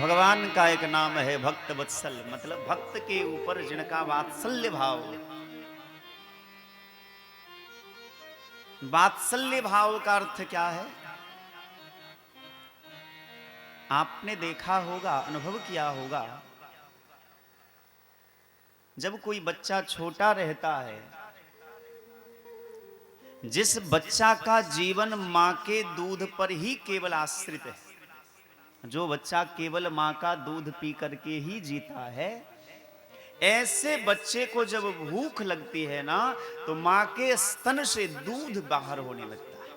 भगवान का एक नाम है भक्त वत्सल, मतलब भक्त के ऊपर जिनका वात्सल्य भाव। वात्सल्य भाव का अर्थ क्या है? आपने देखा होगा, अनुभव किया होगा, जब कोई बच्चा छोटा रहता है, जिस बच्चा का जीवन मां के दूध पर ही केवल आश्रित है, जो बच्चा केवल मां का दूध पी करके ही जीता है, ऐसे बच्चे को जब भूख लगती है ना, तो मां के स्तन से दूध बाहर होने लगता है।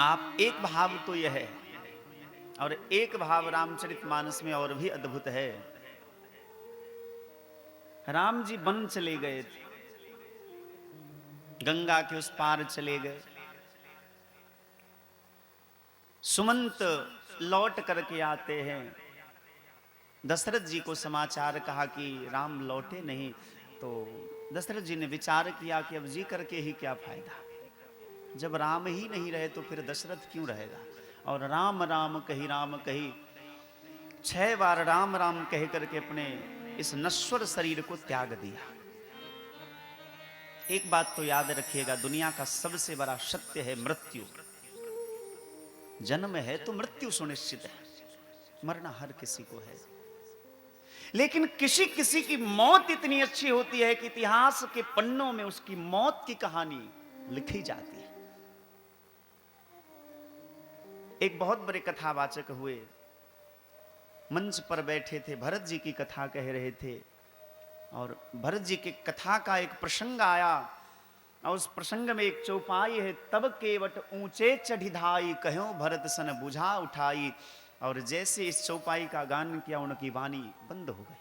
आप एक भाव तो यह है, और एक भाव रामचरितमानस में और भी अद्भुत है। राम जी वन चले गए थे, गंगा के उस पार चले गए। सुमंत लौट करके आते हैं, दशरथ जी को समाचार कहा कि राम लौटे नहीं, तो दशरथ जी ने विचार किया कि अब जी करके ही क्या फायदा, जब राम ही नहीं रहे तो फिर दशरथ क्यों रहेगा। और राम राम कही 6 बार राम राम कह करके अपने इस नश्वर शरीर को त्याग दिया। एक बात तो याद रखिएगा, दुनिया का सबसे बड़ा सत्य है मृत्यु। जन्म है तो मृत्यु सुनिश्चित है, मरना हर किसी को है, लेकिन किसी किसी की मौत इतनी अच्छी होती है कि इतिहास के पन्नों में उसकी मौत की कहानी लिखी जाती है। एक बहुत बड़े कथावाचक हुए, मंच पर बैठे थे, भरत जी की कथा कह रहे थे, और भरत जी की कथा का एक प्रसंग आया, और उस प्रसंग में एक चौपाई है, तब केवट ऊंचे चढ़िधाई कहो भरत सन बुझा उठाई। और जैसे इस चौपाई का गान किया, उनकी वाणी बंद हो गई,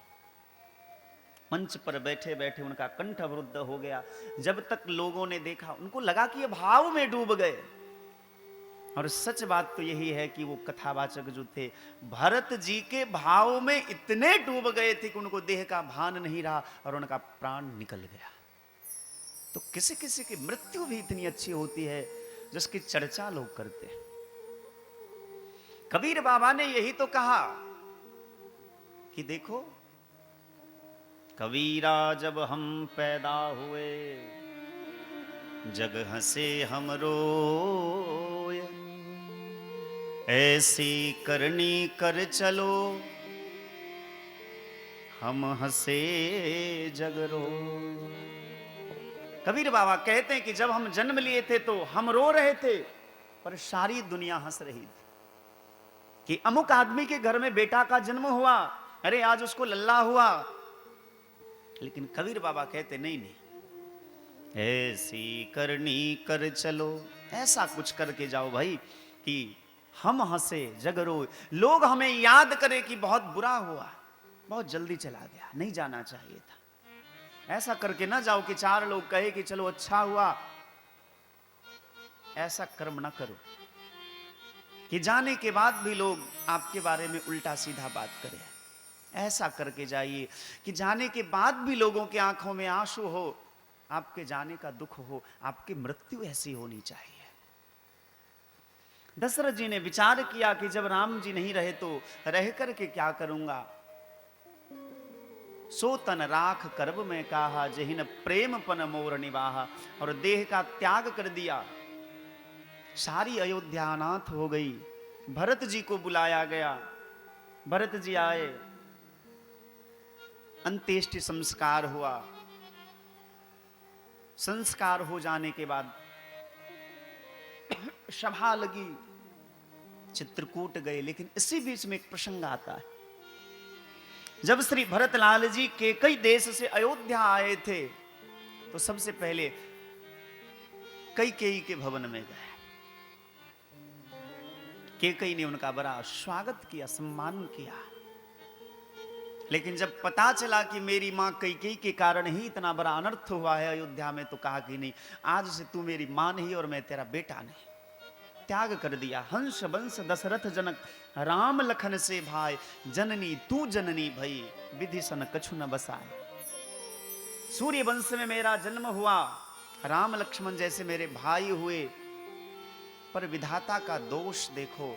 मंच पर बैठे बैठे उनका कंठ अवरुद्ध हो गया। जब तक लोगों ने देखा, उनको लगा कि ये भाव में डूब गए। और सच बात तो यही है कि वो कथावाचक जो थे, भरत जी के भाव में इतने डूब गए थे कि उनको देह का भान नहीं रहा और उनका प्राण निकल गया। तो किसी किसी की मृत्यु भी इतनी अच्छी होती है जिसकी चर्चा लोग करते हैं। कबीर बाबा ने यही तो कहा कि देखो, कबीरा जब हम पैदा हुए, जग हंसे हम रोए, ऐसी करनी कर चलो, हम हंसे जग रोए। कबीर बाबा कहते हैं कि जब हम जन्म लिए थे तो हम रो रहे थे, पर सारी दुनिया हंस रही थी कि अमुक आदमी के घर में बेटा का जन्म हुआ, अरे आज उसको लल्ला हुआ। लेकिन कबीर बाबा कहते नहीं नहीं, ऐसी करनी कर चलो, ऐसा कुछ करके जाओ भाई कि हम हंसे जग रोए, लोग हमें याद करें कि बहुत बुरा हुआ, बहुत जल्दी चला गया, नहीं जाना चाहिए था। ऐसा करके ना जाओ कि 4 लोग कहे कि चलो अच्छा हुआ। ऐसा कर्म ना करो कि जाने के बाद भी लोग आपके बारे में उल्टा सीधा बात करें। ऐसा करके जाइए कि जाने के बाद भी लोगों की आंखों में आंसू हो, आपके जाने का दुख हो, आपकी मृत्यु ऐसी होनी चाहिए। दशरथ जी ने विचार किया कि जब राम जी नहीं रहे तो रह करके क्या करूंगा। सो तन राख करब में कहा, जहिन प्रेम पन मोर निवाहा। और देह का त्याग कर दिया, सारी अयोध्या अनाथ हो गई। भरत जी को बुलाया गया, भरत जी आए, अंत्येष्टि संस्कार हुआ। संस्कार हो जाने के बाद सभा लगी, चित्रकूट गए। लेकिन इसी बीच में एक प्रसंग आता है, जब श्री भरतलाल जी के कई देश से अयोध्या आए थे तो सबसे पहले कैकेयी के भवन में गए। कैकेयी ने उनका बड़ा स्वागत किया, सम्मान किया। लेकिन जब पता चला कि मेरी मां कैकेयी के कारण ही इतना बड़ा अनर्थ हुआ है अयोध्या में, तो कहा कि नहीं, आज से तू मेरी मां नहीं और मैं तेरा बेटा नहीं। त्याग कर दिया। हंस वंश दशरथ जनक, राम लखन से भाई, जननी तू जननी भई, विधि सन कछु न बसाए। सूर्य वंश में मेरा जन्म हुआ, राम लक्ष्मण जैसे मेरे भाई हुए, पर विधाता का दोष देखो,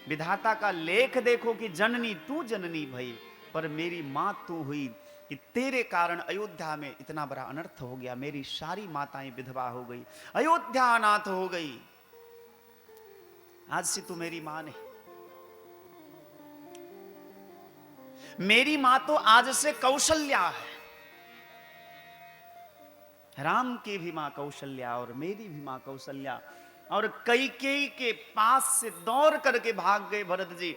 विधाता का लेख देखो कि जननी तू जननी भई, पर मेरी मां तू हुई कि तेरे कारण अयोध्या में इतना बड़ा अनर्थ हो गया, मेरी सारी माताएं विधवा हो गई, अयोध्या अनाथ हो गई। आज से तू मेरी मां नहीं, मेरी मां तो आज से कौशल्या है। राम की भी मां कौशल्या और मेरी भी मां कौशल्या। और कैकेयी के पास से दौड़ करके भाग गए भरत जी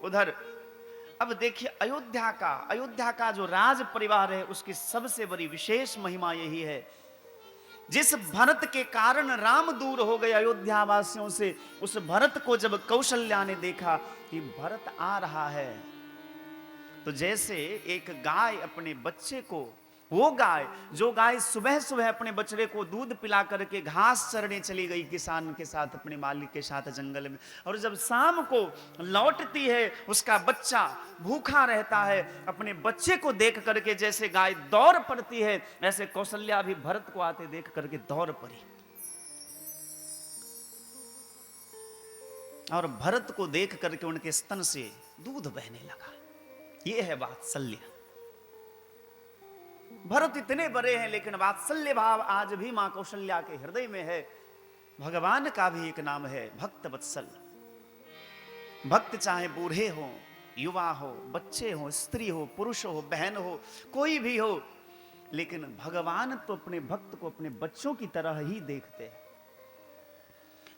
उधर। अब देखिए अयोध्या का जो राज परिवार है उसकी सबसे बड़ी विशेष महिमा यही है, जिस भरत के कारण राम दूर हो गए अयोध्या वासियों से, उस भरत को जब कौशल्या ने देखा कि भरत आ रहा है, तो जैसे एक गाय अपने बच्चे को, वो गाय जो गाय सुबह सुबह अपने बछड़े को दूध पिला करके घास चरने चली गई किसान के साथ, अपने मालिक के साथ जंगल में, और जब शाम को लौटती है उसका बच्चा भूखा रहता है, अपने बच्चे को देख करके जैसे गाय दौड़ पड़ती है, ऐसे कौशल्या भी भरत को आते देख करके दौड़ पड़ी। और भरत को देख करके उनके स्तन से दूध बहने लगा। ये है वात्सल्य। भरत इतने बड़े हैं लेकिन वात्सल्य भाव आज भी मां कौशल्या के हृदय में है। भगवान का भी एक नाम है भक्त वत्सल। भक्त चाहे बूढ़े हो, युवा हो, बच्चे हो, स्त्री हो, पुरुष हो, बहन हो, कोई भी हो, लेकिन भगवान तो अपने भक्त को अपने बच्चों की तरह ही देखते हैं।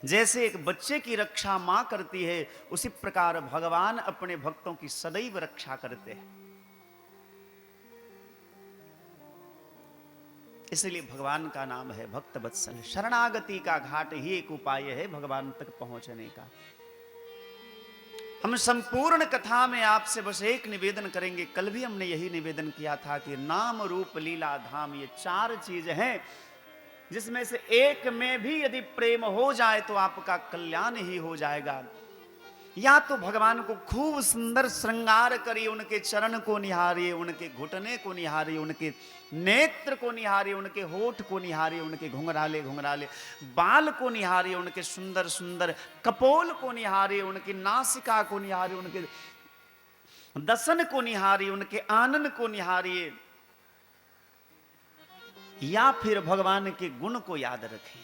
जैसे एक बच्चे की रक्षा मां करती है, उसी प्रकार भगवान अपने भक्तों की सदैव रक्षा करते हैं। इसलिए भगवान का नाम है भक्त वत्सल। शरणागति का घाट ही एक उपाय है भगवान तक पहुंचने का। हम संपूर्ण कथा में आपसे बस एक निवेदन करेंगे, कल भी हमने यही निवेदन किया था कि नाम रूप लीला धाम, ये चार चीज हैं जिसमें से एक में भी यदि प्रेम हो जाए तो आपका कल्याण ही हो जाएगा। या तो भगवान को खूब सुंदर श्रृंगार करिए, उनके चरण को निहारिए, उनके घुटने को निहारिए, उनके नेत्र को निहारिए, उनके होठ को निहारिए, उनके घुंघराले घुंघराले बाल को निहारिए, उनके सुंदर सुंदर कपोल को निहारिए, उनकी नासिका को निहारिए, उनके दसन को निहारिए, उनके आनन को निहारिए। या फिर भगवान के गुण को याद रखिए,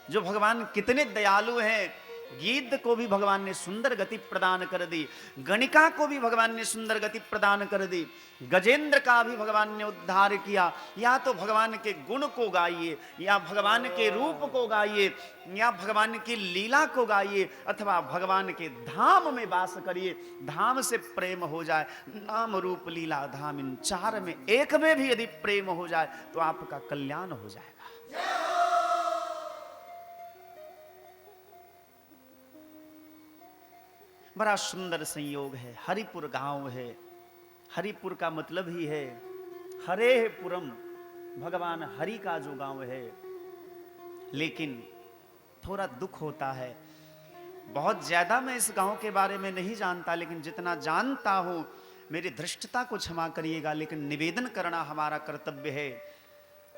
जो भगवान कितने दयालु हैं। गीत को भी भगवान ने सुंदर गति प्रदान कर दी, गणिका को भी भगवान ने सुंदर गति प्रदान कर दी, गजेंद्र का भी भगवान ने उद्धार किया। या तो भगवान के गुण को गाइए, या भगवान के रूप को गाइए, या भगवान की लीला को गाइए, अथवा भगवान के धाम में वास करिए, धाम से प्रेम हो जाए। नाम रूप लीला धाम, इन चार में एक में भी यदि प्रेम हो जाए तो आपका कल्याण हो जाएगा। बड़ा सुंदर संयोग है। हरिपुर गांव है, हरिपुर का मतलब ही है हरे पुरम, भगवान हरि का जो गांव है। लेकिन थोड़ा दुख होता है, बहुत ज्यादा मैं इस गांव के बारे में नहीं जानता, लेकिन जितना जानता हूं मेरी धृष्टता को क्षमा करिएगा, लेकिन निवेदन करना हमारा कर्तव्य है।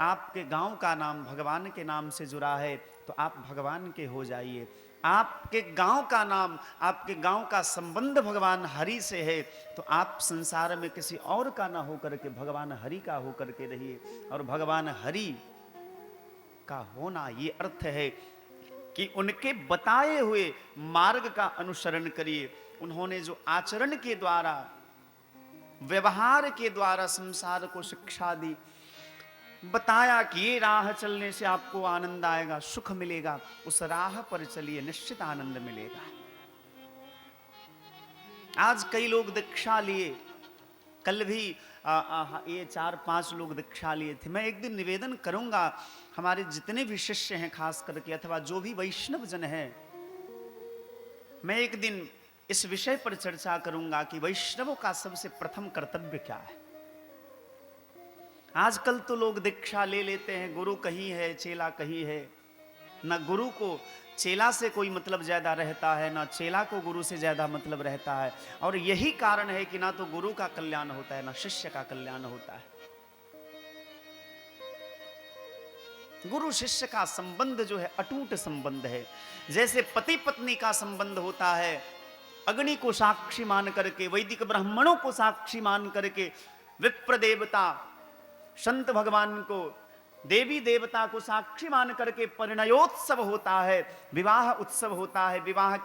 आपके गांव का नाम भगवान के नाम से जुड़ा है तो आप भगवान के हो जाइए। आपके गांव का नाम, आपके गांव का संबंध भगवान हरि से है तो आप संसार में किसी और का ना होकर के भगवान हरि का होकर के रहिए। और भगवान हरि का होना ये अर्थ है कि उनके बताए हुए मार्ग का अनुसरण करिए। उन्होंने जो आचरण के द्वारा, व्यवहार के द्वारा संसार को शिक्षा दी, बताया कि ये राह चलने से आपको आनंद आएगा, सुख मिलेगा, उस राह पर चलिए, निश्चित आनंद मिलेगा। आज कई लोग दीक्षा लिए, कल भी ये 4-5 लोग दीक्षा लिए थे। मैं एक दिन निवेदन करूंगा, हमारे जितने भी शिष्य हैं खास करके, अथवा जो भी वैष्णव जन हैं, मैं एक दिन इस विषय पर चर्चा करूंगा कि वैष्णवों का सबसे प्रथम कर्तव्य क्या है। आजकल तो लोग दीक्षा ले लेते हैं, गुरु कहीं है चेला कहीं है। ना गुरु को चेला से कोई मतलब ज्यादा रहता है, ना चेला को गुरु से ज्यादा मतलब रहता है। और यही कारण है कि ना तो गुरु का कल्याण होता है, ना शिष्य का कल्याण होता है। गुरु शिष्य का संबंध जो है अटूट संबंध है। जैसे पति पत्नी का संबंध होता है, अग्नि को साक्षी मान करके, वैदिक ब्राह्मणों को साक्षी मान करके, विप्र देवता संत भगवान को, देवी देवता को साक्षी मान करके परिणयोत्सव होता है, विवाह उत्सव होता है, विवाह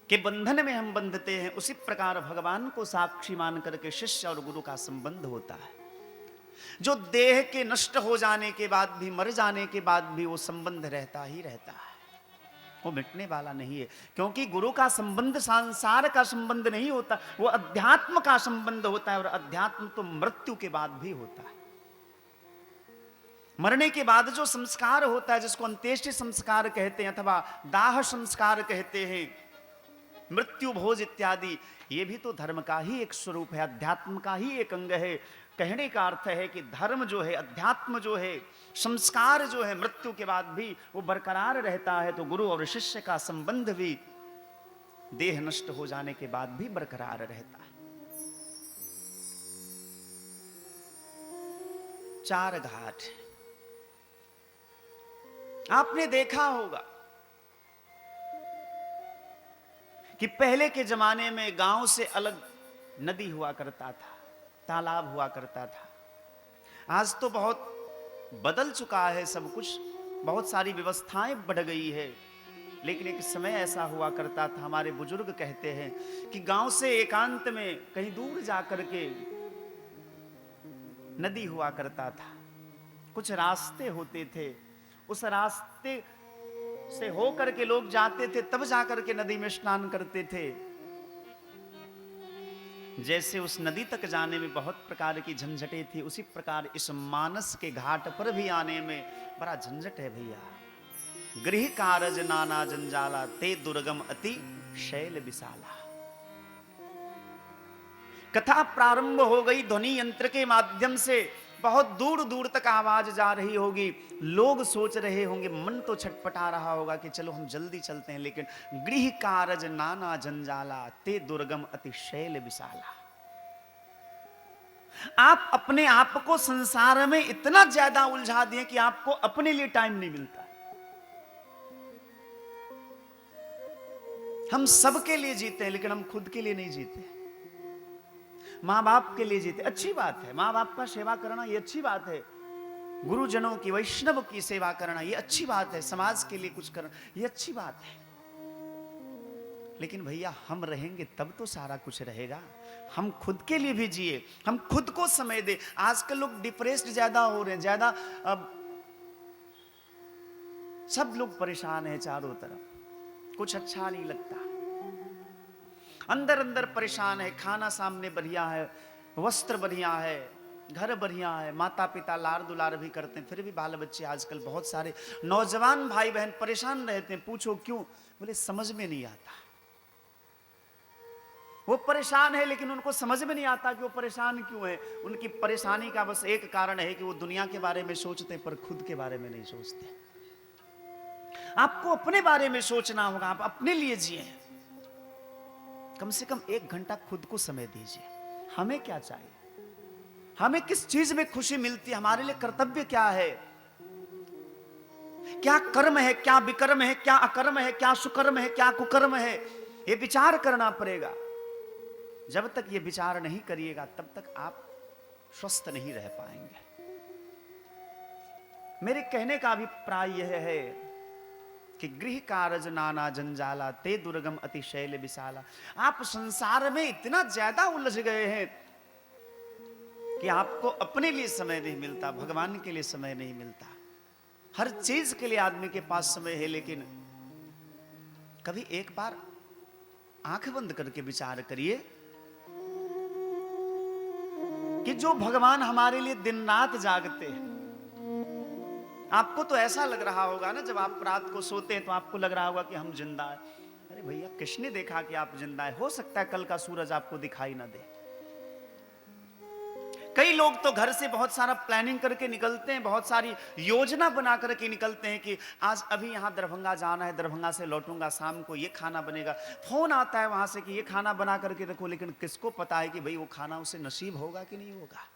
के बंधन में हम बंधते हैं। उसी प्रकार भगवान को साक्षी मान करके शिष्य और गुरु का संबंध होता है, जो देह के नष्ट हो जाने के बाद भी, मर जाने के बाद भी वो संबंध रहता ही रहता है, वो मिटने वाला नहीं है। क्योंकि गुरु का संबंध संसार का संबंध नहीं होता, वो अध्यात्म का संबंध होता है, और अध्यात्म तो मृत्यु के बाद भी होता है। मरने के बाद जो संस्कार होता है, जिसको अंत्येष्टि संस्कार कहते हैं अथवा दाह संस्कार कहते हैं, मृत्यु भोज इत्यादि, ये भी तो धर्म का ही एक स्वरूप है, अध्यात्म का ही एक अंग है। कहने का अर्थ है कि धर्म जो है, अध्यात्म जो है, संस्कार जो है, मृत्यु के बाद भी वो बरकरार रहता है। तो गुरु और शिष्य का संबंध भी देह नष्ट हो जाने के बाद भी बरकरार रहता है। चार घाट आपने देखा होगा कि पहले के जमाने में गांव से अलग नदी हुआ करता था, तालाब हुआ करता था। आज तो बहुत बदल चुका है सब कुछ, बहुत सारी व्यवस्थाएं बढ़ गई है, लेकिन एक समय ऐसा हुआ करता था। हमारे बुजुर्ग कहते हैं कि गांव से एकांत में कहीं दूर जाकर के नदी हुआ करता था, कुछ रास्ते होते थे, उस रास्ते से होकर के लोग जाते थे, तब जाकर के नदी में स्नान करते थे। जैसे उस नदी तक जाने में बहुत प्रकार की झंझटें थी, उसी प्रकार इस मानस के घाट पर भी आने में बड़ा झंझट है भैया। गृह कारज नाना जंजाला, ते दुर्गम अति शैल विशाला। कथा प्रारंभ हो गई, ध्वनि यंत्र के माध्यम से बहुत दूर दूर तक आवाज जा रही होगी। लोग सोच रहे होंगे, मन तो छटपटा रहा होगा कि चलो हम जल्दी चलते हैं, लेकिन गृह कारज नाना जंजाला, ते दुर्गम अति शैल विशाला। आप अपने आप को संसार में इतना ज्यादा उलझा दिए कि आपको अपने लिए टाइम नहीं मिलता। हम सबके लिए जीते हैं, लेकिन हम खुद के लिए नहीं जीते। माँ बाप के लिए जीते, अच्छी बात है, माँ बाप का सेवा करना ये अच्छी बात है, गुरुजनों की, वैष्णव की सेवा करना ये अच्छी बात है, समाज के लिए कुछ करना ये अच्छी बात है। लेकिन भैया हम रहेंगे तब तो सारा कुछ रहेगा। हम खुद के लिए भी जिए, हम खुद को समय दे। आजकल लोग डिप्रेस्ड ज्यादा हो रहे हैं, ज्यादा अब सब लोग परेशान हैं चारों तरफ, कुछ अच्छा नहीं लगता, अंदर अंदर परेशान है। खाना सामने बढ़िया है, वस्त्र बढ़िया है, घर बढ़िया है, माता पिता लाड़ दुलार भी करते हैं, फिर भी बाल बच्चे आजकल बहुत सारे नौजवान भाई बहन परेशान रहते हैं। पूछो क्यों? बोले समझ में नहीं आता। वो परेशान है, लेकिन उनको समझ में नहीं आता कि वो परेशान क्यों है। उनकी परेशानी का बस एक कारण है कि वो दुनिया के बारे में सोचते हैं, पर खुद के बारे में नहीं सोचते। आपको अपने बारे में सोचना होगा, आप अपने लिए जिए। कम से कम 1 घंटा खुद को समय दीजिए। हमें क्या चाहिए, हमें किस चीज में खुशी मिलती है, हमारे लिए कर्तव्य क्या है, क्या कर्म है, क्या विकर्म है, क्या अकर्म है, क्या सुकर्म है, क्या कुकर्म है, ये विचार करना पड़ेगा। जब तक ये विचार नहीं करिएगा तब तक आप स्वस्थ नहीं रह पाएंगे। मेरे कहने का अभिप्राय यह है कि गृह कारज नाना जंजाला, ते दुर्गम अति शैल विशाला। आप संसार में इतना ज्यादा उलझ गए हैं कि आपको अपने लिए समय नहीं मिलता, भगवान के लिए समय नहीं मिलता। हर चीज के लिए आदमी के पास समय है, लेकिन कभी एक बार आंख बंद करके विचार करिए कि जो भगवान हमारे लिए दिन रात जागते हैं। आपको तो ऐसा लग रहा होगा ना, जब आप रात को सोते हैं तो आपको लग रहा होगा कि हम जिंदा हैं। अरे भैया, किसने देखा कि आप जिंदा हैं? हो सकता है कल का सूरज आपको दिखाई ना दे। कई लोग तो घर से बहुत सारा प्लानिंग करके निकलते हैं, बहुत सारी योजना बना करके निकलते हैं कि आज अभी यहाँ दरभंगा जाना है, दरभंगा से लौटूंगा, शाम को ये खाना बनेगा। फोन आता है वहां से कि ये खाना बना करके रखो, लेकिन किसको पता है कि भाई वो खाना उसे नसीब होगा कि नहीं होगा।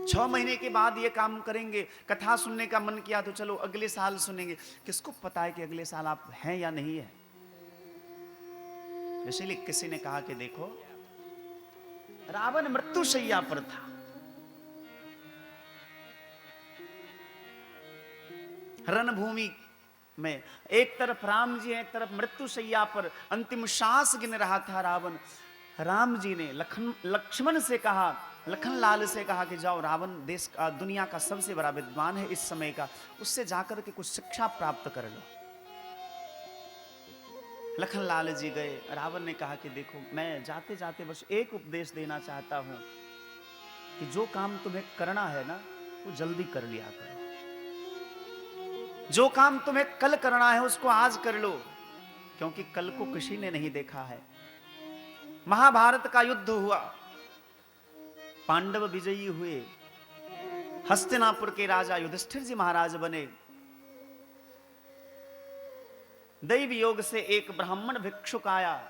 6 महीने के बाद ये काम करेंगे, कथा सुनने का मन किया तो चलो अगले साल सुनेंगे। किसको पता है कि अगले साल आप हैं या नहीं है? इसीलिए किसी ने कहा कि देखो, रावण मृत्युशैया पर था, रणभूमि में एक तरफ राम जी, एक तरफ मृत्युशैया पर अंतिम श्वास गिन रहा था रावण। राम जी ने लक्ष्मण से कहा, लखन लाल से कहा कि जाओ, रावण देश का, दुनिया का सबसे बड़ा विद्वान है इस समय का, उससे जाकर के कुछ शिक्षा प्राप्त कर लो। लखन लाल जी गए। रावण ने कहा कि देखो, मैं जाते जाते बस एक उपदेश देना चाहता हूं कि जो काम तुम्हें करना है ना, वो जल्दी कर लिया करो। जो काम तुम्हें कल करना है उसको आज कर लो, क्योंकि कल को किसी ने नहीं देखा है। महाभारत का युद्ध हुआ, पांडव विजयी हुए, हस्तिनापुर के राजा युधिष्ठिर जी महाराज बने। दैव योग से एक ब्राह्मण भिक्षुक आया,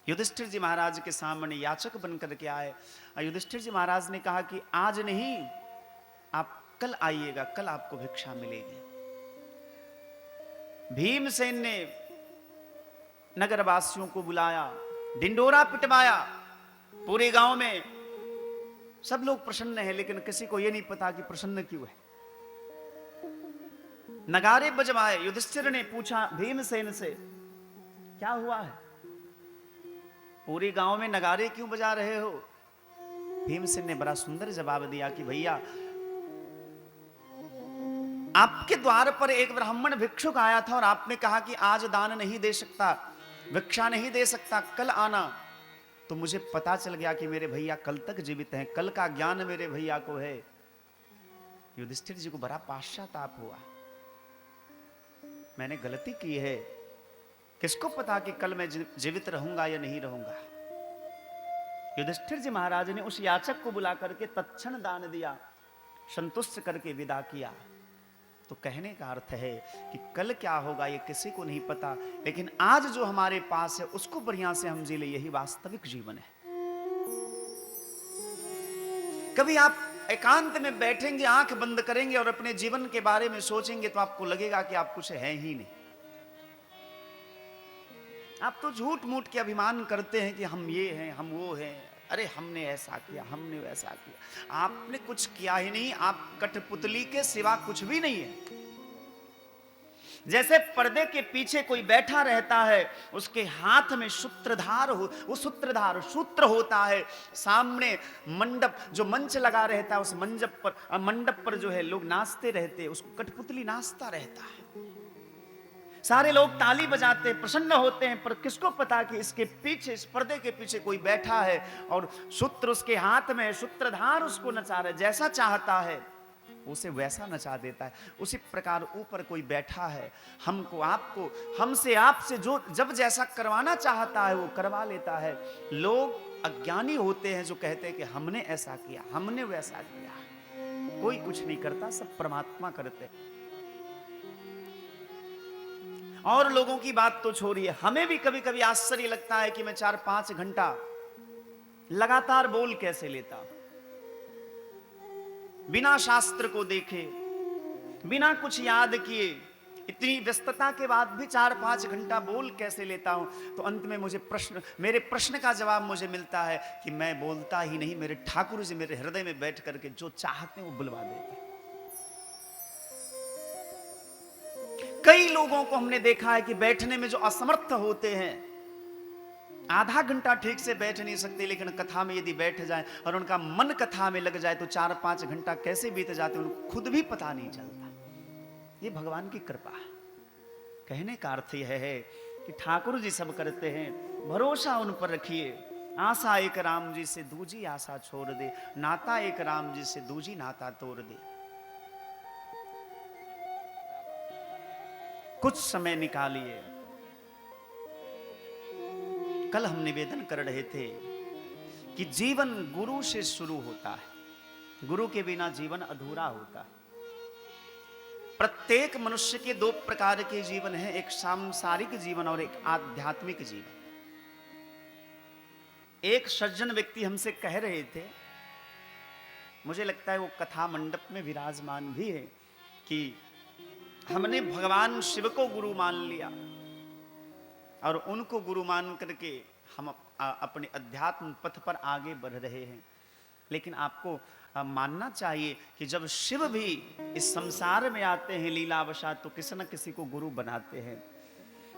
युधिष्ठिर जी महाराज के सामने याचक बनकर के आए। युधिष्ठिर जी महाराज ने कहा कि आज नहीं, आप कल आइएगा, कल आपको भिक्षा मिलेगी। भीमसेन ने नगरवासियों को बुलाया, ढिंडोरा पिटवाया पूरे गांव में। सब लोग प्रसन्न हैं, लेकिन किसी को यह नहीं पता कि प्रसन्न क्यों है। नगारे बजवाए। युधिष्ठिर ने पूछा भीमसेन से, क्या हुआ है? पूरे गांव में नगारे क्यों बजा रहे हो? भीमसेन ने बड़ा सुंदर जवाब दिया कि भैया, आपके द्वार पर एक ब्राह्मण भिक्षुक आया था और आपने कहा कि आज दान नहीं दे सकता, भिक्षा नहीं दे सकता, कल आना। तो मुझे पता चल गया कि मेरे भैया कल तक जीवित हैं, कल का ज्ञान मेरे भैया को है। युधिष्ठिर जी को बड़ा पश्चाताप हुआ, मैंने गलती की है, किसको पता कि कल मैं जीवित रहूंगा या नहीं रहूंगा। युधिष्ठिर जी महाराज ने उस याचक को बुला करके तत्क्षण दान दिया, संतुष्ट करके विदा किया। तो कहने का अर्थ है कि कल क्या होगा ये किसी को नहीं पता, लेकिन आज जो हमारे पास है उसको बढ़िया से हम जी ले, यही वास्तविक जीवन है। कभी आप एकांत में बैठेंगे, आंख बंद करेंगे और अपने जीवन के बारे में सोचेंगे तो आपको लगेगा कि आप कुछ है ही नहीं। आप तो झूठ मूठ के अभिमान करते हैं कि हम ये हैं, हम वो हैं, अरे हमने ऐसा किया, हमने वैसा किया। आपने कुछ किया ही नहीं, आप कठपुतली के सिवा कुछ भी नहीं है। जैसे पर्दे के पीछे कोई बैठा रहता है, उसके हाथ में सूत्रधार हो, वो सूत्रधार सूत्र होता है। सामने मंडप, जो मंच लगा रहता है, उस मंडप पर जो है लोग नाचते रहते हैं, उसको कठपुतली नाचता रहता है। सारे लोग ताली बजाते हैं, प्रसन्न होते हैं, पर किसको पता कि इसके पीछे, इस पर्दे के पीछे कोई बैठा है और सूत्र उसके हाथ में है, सूत्रधार उसको नचा रहा है, जैसा चाहता है उसे वैसा नचा देता है। उसी प्रकार ऊपर कोई बैठा है, हमको, आपको, हमसे, आपसे जो जब जैसा करवाना चाहता है वो करवा लेता है। लोग अज्ञानी होते हैं जो कहते हैं कि हमने ऐसा किया, हमने वैसा किया। कोई कुछ नहीं करता, सब परमात्मा करते। और लोगों की बात तो छोड़िए, हमें भी कभी कभी आश्चर्य लगता है कि मैं 4-5 घंटा लगातार बोल कैसे लेता, बिना शास्त्र को देखे, बिना कुछ याद किए, इतनी व्यस्तता के बाद भी 4-5 घंटा बोल कैसे लेता हूं। तो अंत में मेरे प्रश्न का जवाब मुझे मिलता है कि मैं बोलता ही नहीं, मेरे ठाकुर जी मेरे हृदय में बैठ करके जो चाहते हैं वो बुलवा देते। कई लोगों को हमने देखा है कि बैठने में जो असमर्थ होते हैं, आधा घंटा ठीक से बैठ नहीं सकते, लेकिन कथा में यदि बैठ जाए और उनका मन कथा में लग जाए तो 4-5 घंटा कैसे बीत जाते उनको खुद भी पता नहीं चलता। ये भगवान की कृपा है। कहने का अर्थ यह है कि ठाकुर जी सब करते हैं, भरोसा उन पर रखिए। आशा एक राम जी से दूजी आशा छोड़ दे, नाता एक राम जी से दूजी नाता तोड़ दे। कुछ समय निकालिए। कल हम निवेदन कर रहे थे कि जीवन गुरु से शुरू होता है, गुरु के बिना जीवन अधूरा होता है। प्रत्येक मनुष्य के 2 प्रकार के जीवन हैं, एक सांसारिक जीवन और एक आध्यात्मिक जीवन। एक सज्जन व्यक्ति हमसे कह रहे थे मुझे लगता है वो कथा मंडप में विराजमान भी है कि हमने भगवान शिव को गुरु मान लिया और उनको गुरु मान करके हम अपने अध्यात्म पथ पर आगे बढ़ रहे हैं। लेकिन आपको मानना चाहिए कि जब शिव भी इस संसार में आते हैं लीलावशात तो किसी न किसी को गुरु बनाते हैं।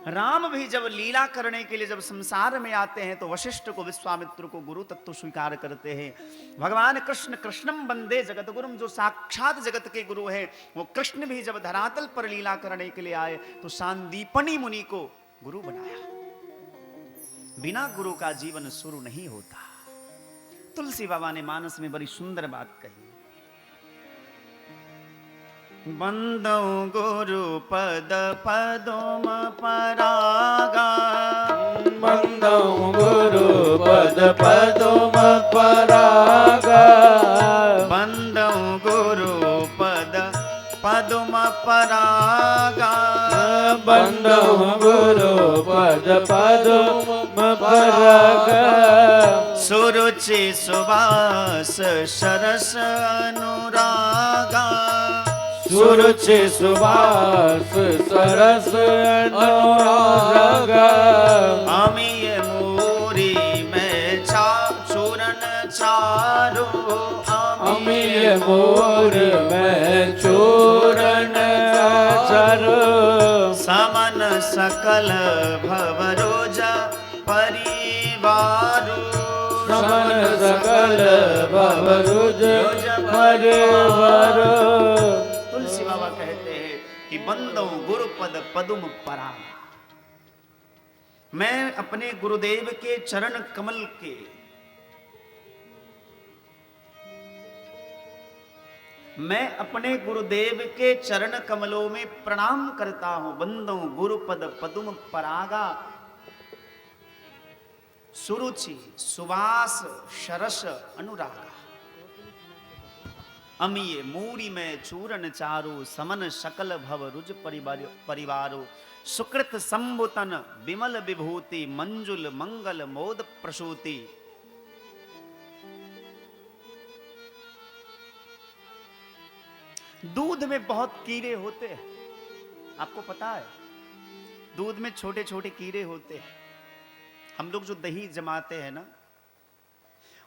राम भी जब लीला करने के लिए जब संसार में आते हैं तो वशिष्ठ को विश्वामित्र को गुरु तत्व स्वीकार करते हैं। भगवान कृष्ण कृष्णम वंदे जगत गुरुम, जो साक्षात जगत के गुरु हैं, वो कृष्ण भी जब धरातल पर लीला करने के लिए आए तो सांदीपनी मुनि को गुरु बनाया। बिना गुरु का जीवन शुरू नहीं होता। तुलसी बाबा ने मानस में बड़ी सुंदर बात कही, बंदो गुरु पद पदोम परागा, बंदो गुरु पद पदोम परागा, बंदो गुरु पद पदोम परागा, बंदो गुरु पद पदोम परागा, सुरुचि सुवास सरस अनुरागा, सुरुचि सुवास सरस अनुरागा, अमीय मूरी में चूरन चारो, अमीय मोर में चूरन चारो, समन सकल भवरोज परिवारो, समन सकल भवरुज परिवारो। तुलसी बाबा कहते हैं कि बंदो गुरु पद पदुम परागा, मैं अपने गुरुदेव के चरण कमल के मैं अपने गुरुदेव के चरण कमलों में प्रणाम करता हूं। बंदो गुरु पद पदुम परागा, सुरुचि सुवास शरस अनुरागा, अमीय मूरी में चूरन चारो, समन सकल भव रुज परिवारो, सुकृत संबुतन विमल विभूति, मंजुल मंगल मोद प्रसूति। दूध में बहुत कीड़े होते हैं, आपको पता है? दूध में छोटे छोटे कीड़े होते हैं। हम लोग जो दही जमाते हैं ना,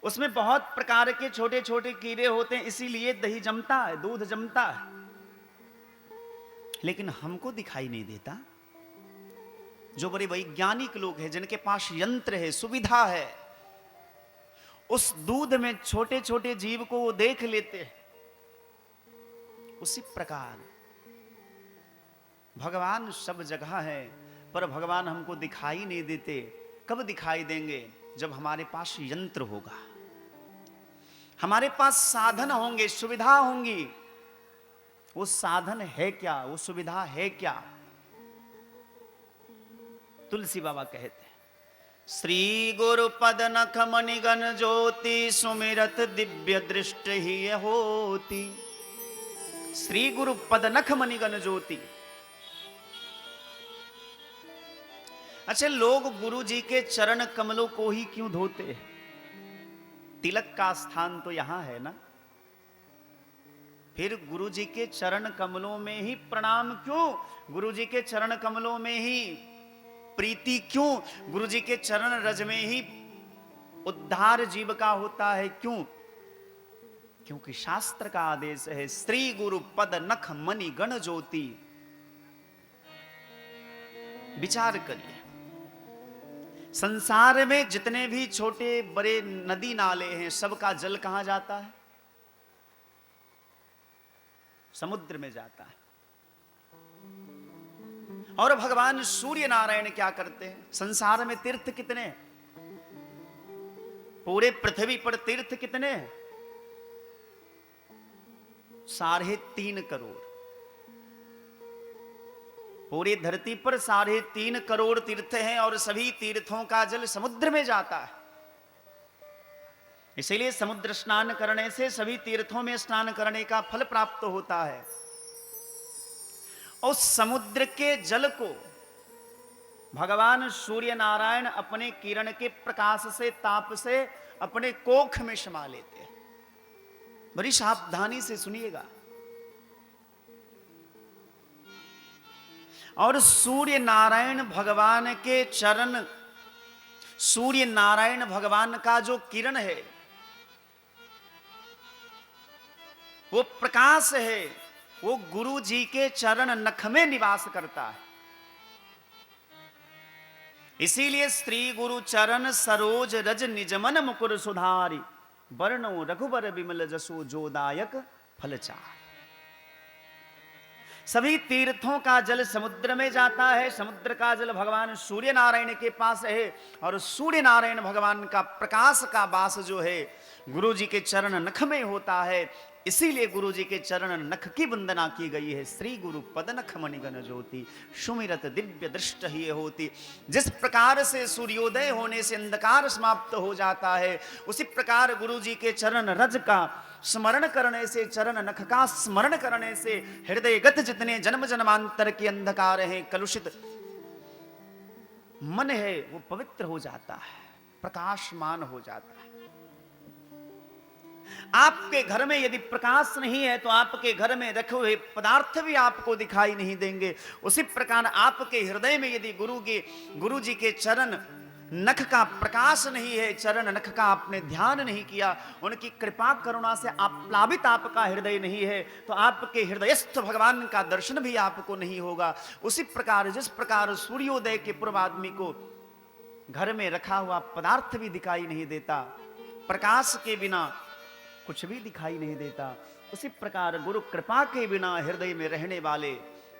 उसमें बहुत प्रकार के छोटे छोटे कीड़े होते हैं, इसीलिए दही जमता है, दूध जमता है। लेकिन हमको दिखाई नहीं देता। जो बड़े वैज्ञानिक लोग हैं, जिनके पास यंत्र है, सुविधा है, उस दूध में छोटे छोटे जीव को वो देख लेते हैं। उसी प्रकार भगवान सब जगह है, पर भगवान हमको दिखाई नहीं देते। कब दिखाई देंगे? जब हमारे पास यंत्र होगा, हमारे पास साधन होंगे, सुविधा होंगी। वो साधन है क्या? वो सुविधा है क्या? तुलसी बाबा कहते हैं, श्री गुरु पद नख मणिगण ज्योति, सुमिरत दिव्य दृष्टि ही होती। श्री गुरु पद नख मणिगण ज्योति। अच्छा, लोग गुरु जी के चरण कमलों को ही क्यों धोते हैं? तिलक का स्थान तो यहां है ना, फिर गुरु जी के चरण कमलों में ही प्रणाम क्यों? गुरु जी के चरण कमलों में ही प्रीति क्यों? गुरु जी के चरण रज में ही उद्धार जीव का होता है क्यों? क्योंकि शास्त्र का आदेश है, श्री गुरु पद नख मणि गण ज्योति। विचार करिए, संसार में जितने भी छोटे बड़े नदी नाले हैं, सबका जल कहां जाता है? समुद्र में जाता है। और भगवान सूर्य नारायण क्या करते हैं? संसार में तीर्थ कितने हैं? पूरे पृथ्वी पर तीर्थ कितने हैं? 3.5 करोड़। पूरी धरती पर 3.5 करोड़ तीर्थ हैं और सभी तीर्थों का जल समुद्र में जाता है। इसीलिए समुद्र स्नान करने से सभी तीर्थों में स्नान करने का फल प्राप्त होता है। उस समुद्र के जल को भगवान सूर्य नारायण अपने किरण के प्रकाश से, ताप से अपने कोख में समा लेते हैं। बड़ी सावधानी से सुनिएगा। और सूर्य नारायण भगवान के चरण, सूर्य नारायण भगवान का जो किरण है, वो प्रकाश है, वो गुरु जी के चरण नख में निवास करता है। इसीलिए स्त्री गुरु चरण सरोज रज निजमन मुकुर सुधारी, वर्णो रघुबर विमल जसो जोदायक फलचार। सभी तीर्थों का जल समुद्र में जाता है, समुद्र का जल भगवान सूर्य नारायण के पास है, और सूर्य नारायण भगवान का प्रकाश का वास जो है गुरु जी के चरण नख में होता है। इसीलिए गुरु जी के चरण नख की वंदना की गई है। श्री गुरु पद नख मणिगण ज्योति, सुमिरत दिव्य दृष्ट ही होती। जिस प्रकार से सूर्योदय होने से अंधकार समाप्त हो जाता है, उसी प्रकार गुरु जी के चरण रज का स्मरण करने से, चरण नख का स्मरण करने से हृदयगत जितने जन्म जन्मांतर के अंधकार हैं, कलुषित मन है, वो पवित्र हो जाता है, प्रकाशमान हो जाता है। आपके घर में यदि प्रकाश नहीं है तो आपके घर में रखे हुए पदार्थ भी आपको दिखाई नहीं देंगे। उसी प्रकार आपके हृदय में यदि गुरु जी के चरण नख का प्रकाश नहीं है, चरण नख का आपने ध्यान नहीं किया, उनकी कृपा करुणा से आप्लावित आपका हृदय नहीं है, तो आपके हृदयस्थ भगवान का दर्शन भी आपको नहीं होगा। उसी प्रकार जिस प्रकार सूर्योदय के पूर्व आदमी को घर में रखा हुआ पदार्थ भी दिखाई नहीं देता, प्रकाश के बिना कुछ भी दिखाई नहीं देता, उसी प्रकार गुरु कृपा के बिना हृदय में रहने वाले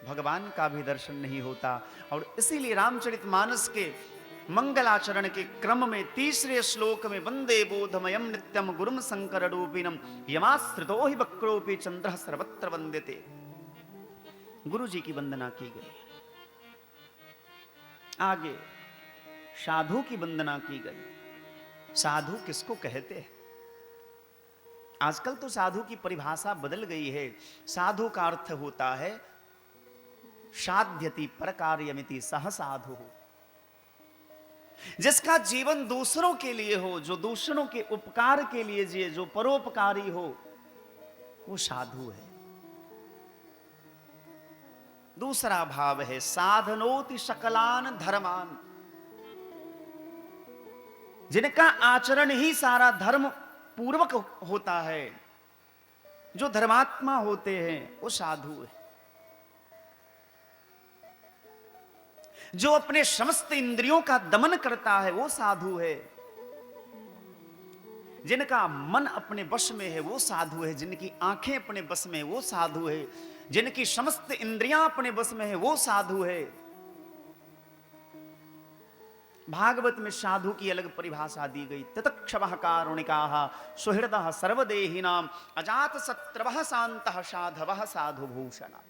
भगवान का भी दर्शन नहीं होता। और इसीलिए रामचरितमानस के मंगलाचरण के क्रम में तीसरे श्लोक में वंदे बोधमयम नित्यम गुरुम शंकर रूपिणम यमाश्रितो हि वक्रोपि चंद्र सर्वत्र वंद्यते। गुरु जी की वंदना की गई। आगे साधु की वंदना की गई। साधु किसको कहते हैं? आजकल तो साधु की परिभाषा बदल गई है। साधु का अर्थ होता है साध्यति परकार्यमिति सह साधु, जिसका जीवन दूसरों के लिए हो, जो दूसरों के उपकार के लिए जिए, जो परोपकारी हो, वो साधु है। दूसरा भाव है साधनोति सकलान धर्मान, जिनका आचरण ही सारा धर्म पूर्वक होता है, जो धर्मात्मा होते हैं वो साधु है। जो अपने समस्त इंद्रियों का दमन करता है वो साधु है। जिनका मन अपने वश में है वो साधु है। जिनकी आंखें अपने वश में है वो साधु है। जिनकी समस्त इंद्रियां अपने वश में है वो साधु है। भागवत में साधु की अलग परिभाषा दी गई। ततक्षवः कारुणिकाः सुहृदः सर्वदेहिनां अजात शत्रवः शान्तः साधवः साधुभूषणः।